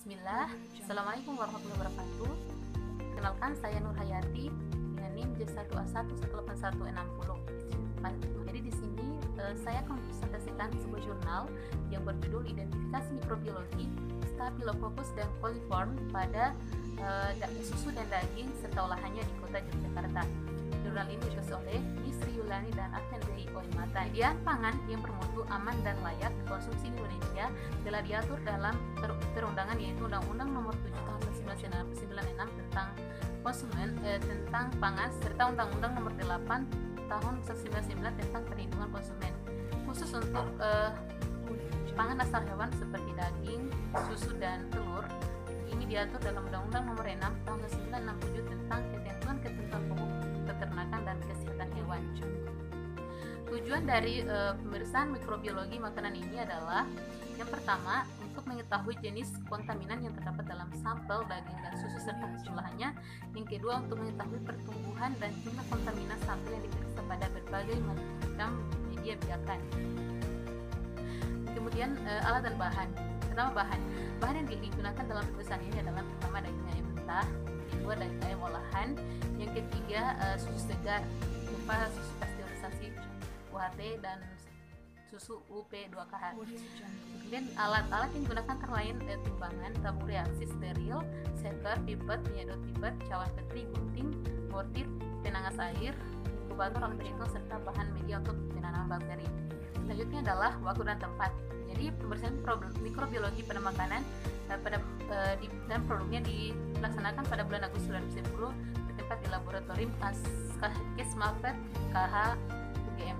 Bismillah, Assalamualaikum warahmatullahi wabarakatuh. Kenalkan, saya Nur Hayati dengan NIM J1A1181160. Jadi di sini saya akan presentasikan sebuah jurnal yang berjudul Identifikasi Mikrobiologi Staphylococcus dan Coliform pada susu dan daging serta olahannya di kota Yogyakarta. Jurnal ini ditulis oleh Sri Yulani dan Afendri Oimata. Ketersediaan pangan yang bermutu, aman dan layak dikonsumsi di Indonesia telah diatur dalam perundangan, yaitu Undang-Undang Nomor 7 Tahun 1996 tentang konsumen tentang pangan serta Undang-Undang Nomor 8 Tahun 1999 tentang perlindungan konsumen. Khusus untuk pangan asal hewan seperti daging, susu dan telur, ini diatur dalam Undang-Undang Nomor 6 Tahun 1967 tentang ketentuan pokok peternakan dan kesehatan hewan. Tujuan dari pemeriksaan mikrobiologi makanan ini adalah yang pertama, untuk mengetahui jenis kontaminan yang terdapat dalam sampel daging dan susu serta jumlahnya. Yang kedua, untuk mengetahui pertumbuhan dan jumlah kontaminan sampel yang diperiksa pada berbagai macam media biakan. Kemudian alat dan bahan. Pertama, bahan yang digunakan dalam pemeriksaan ini adalah pertama daging ayam mentah, kedua daging ayam olahan, yang ketiga susu segar berupa susu pasteurisasi UHT dan susu UP2KH. Kemudian alat-alat yang digunakan antara lain timbangan, tabung reaksi steril, shaker, pipet, penyedot pipet, cawan petri, gunting, mortir, penangas air, inkubator, alat berhitung serta bahan media untuk penanaman bakteri. Selanjutnya adalah waktu dan tempat. Jadi pemeriksaan mikrobiologi pada makanan dan produknya dilaksanakan pada bulan Agustus 2010 di tempat di laboratorium Kesmapet KH UGM.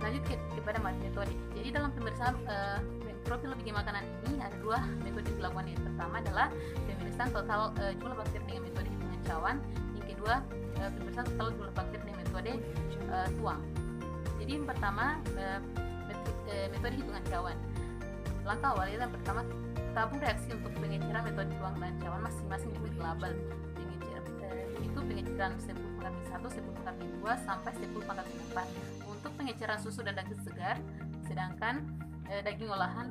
Lanjut kepada metode. Jadi dalam pemeriksaan mikrobiologi makanan ini ada dua metode dilakukan. Yang pertama adalah pemeriksaan total jumlah bakteri dengan metode hitungan cawan. Yang kedua, pemeriksaan total jumlah bakteri dengan metode tuang. Jadi yang pertama, metode hitungan cawan. Langkah awalnya yang pertama, tabung reaksi untuk pengeceran metode tuang dan cawan masing-masing diberi label. Pengeceran 10/1, 10/2 sampai 10/4. Untuk pengeceran susu dan daging segar, sedangkan daging olahan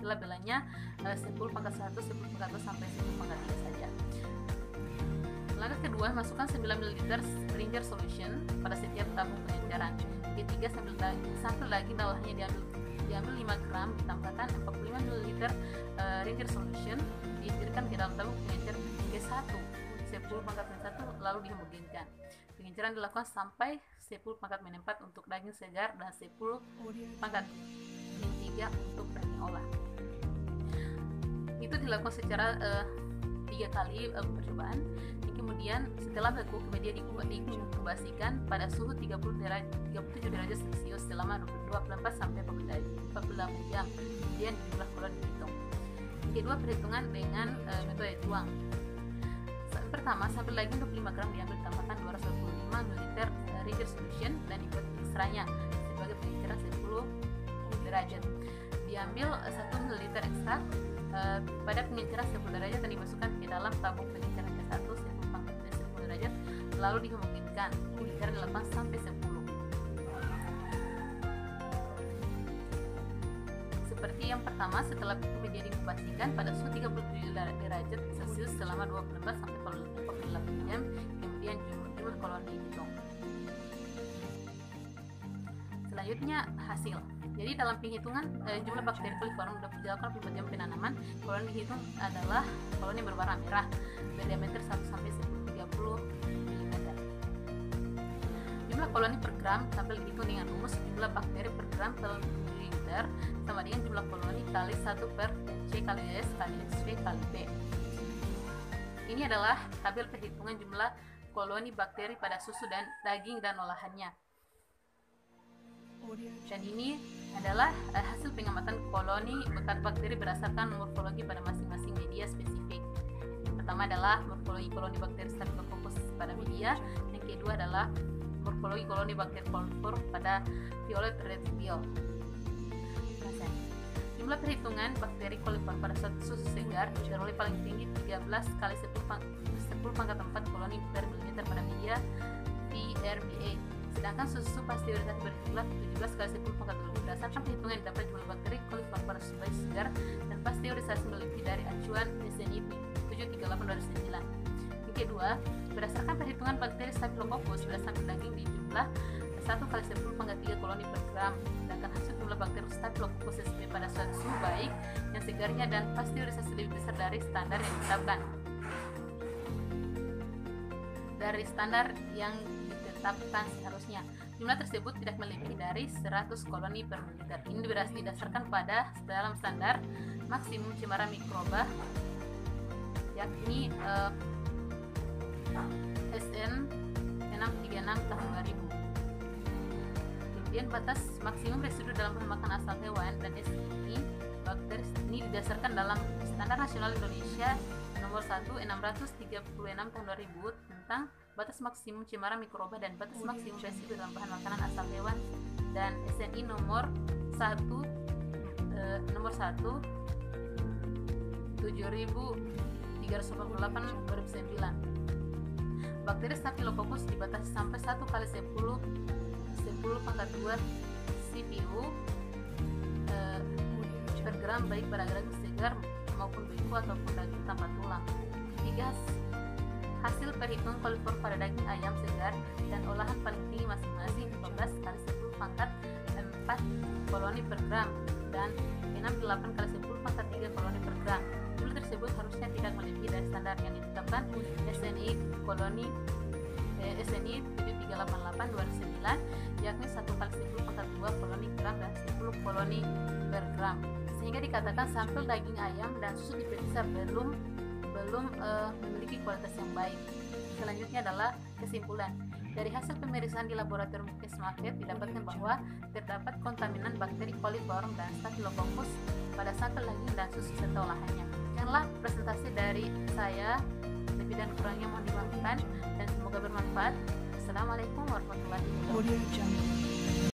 labelnya 10/1, 10/2 sampai 10/3 saja. Langkah kedua, masukkan 9 ml Ringer solution pada setiap tabung pengeceran. Ketiga, sampel daging dan olahannya diambil 5 gram, ditambahkan 45 ml Ringer solution, diitirkan ke dalam tabung pengecer G1 10/1 lalu dihomogenkan. Pengeceran dilakukan sampai 10/4 untuk daging segar dan 10/3 untuk daging olah. Itu dilakukan secara 3 kali percobaan. Kemudian setelah beku, kemudian diinkubasikan pada suhu 37 derajat Celcius selama 24 sampai 48 jam. Kemudian jumlah koloni dihitung. Kedua, perhitungan dengan metode tuang. Pertama, sampel daging 25 gram diambil, tambahkan 225 ml Ringer solution dan dibuat ekstranya sebagai pengeceran 10 derajat. Diambil 1 ml ekstrak pada pengeceran 10 derajat dan dimasukkan ke dalam tabung pengeceran ke-1 10 derajat lalu dihomogenkan. Pengeceran dilakukan sampai 10. Seperti yang pertama, setelah menjadi diinkubasikan pada suhu 37 derajat Celcius selama 24 sampai 48 jam, kemudian jumlah koloni dihitung. Selanjutnya hasil. Jadi dalam penghitungan jumlah bakteri coliform dilakukan 4 jam penanaman. Koloni dihitung adalah koloni berwarna merah berdiameter 1 sampai 30 mm. Jumlah koloni per gram sambil dihitung dengan rumus jumlah bakteri per gram per liter sama dengan jumlah koloni kali 1/C kali S kali SV kali P. Ini adalah tabel perhitungan jumlah koloni bakteri pada susu dan daging dan olahannya. Dan ini adalah hasil pengamatan koloni bakteri berdasarkan morfologi pada masing-masing media spesifik. Yang pertama adalah morfologi koloni bakteri Staphylococcus pada media. Yang kedua adalah morfologi koloni bakteri coliform pada Violet reticule. Jumlah perhitungan bakteri coliform pada susu segar diperoleh paling tinggi 13 kali 10/4 koloni per mililiter pada media PRBA. Sedangkan susu pasteurisasi berjumlah 17 kali 10/4. Berdasarkan perhitungan dapat jumlah bakteri coliform pada susu segar dan pasteurisasi standarisasi melebihi dari acuan SNI 738/2009. Yang kedua, berdasarkan perhitungan bakteri Staphylococcus berdasarkan daging di jumlah 1/10⁻³ koloni per gram, sedangkan hasil jumlah bakteri Staphylococcus sp pada suatu suhu baik yang segarnya dan pasteurisasi lebih besar dari standar yang ditetapkan. Dari standar yang ditetapkan seharusnya jumlah tersebut tidak melebihi dari 100 koloni per mililiter. Ini didasarkan pada dalam standar maksimum cemara mikroba yakni SN 636 tahun 2000. Kemudian batas maksimum residu dalam bahan makan asal hewan dan SNI bakteri ini didasarkan dalam Standar Nasional Indonesia nomor 1 636 tahun 2000 tentang batas maksimum cemara mikroba dan batas maksimum residu dalam bahan makanan asal hewan dan SNI nomor 1 7348 2009. Bakteri Staphylococcus dibatasi sampai 1/10⁻² CPU per gram baik pada daging segar maupun beku ataupun daging tanpa tulang. 3. Hasil perhitungan kolifor pada daging ayam segar dan olahan paling tinggi masing-masing 15/10⁴ koloni per gram dan 68/10⁵ koloni per gram. Jumlah tersebut harusnya tidak melebihi dari standar yang ditetapkan SNI 738/2009 yakni 1/10⁻² koloni gram dan 10 koloni per gram, sehingga dikatakan sampel daging ayam dan susu diperiksa belum memiliki kualitas yang baik. Selanjutnya adalah kesimpulan. Dari hasil pemeriksaan di laboratorium Kesmavet didapatkan bahwa terdapat kontaminan bakteri coliform dan Staphylococcus pada sampel daging dan susu serta olahannya. Demikianlah presentasi dari saya, lebih dan kurangnya mohon dimaafkan dan semoga bermanfaat. Assalamualaikum warahmatullahi wabarakatuh.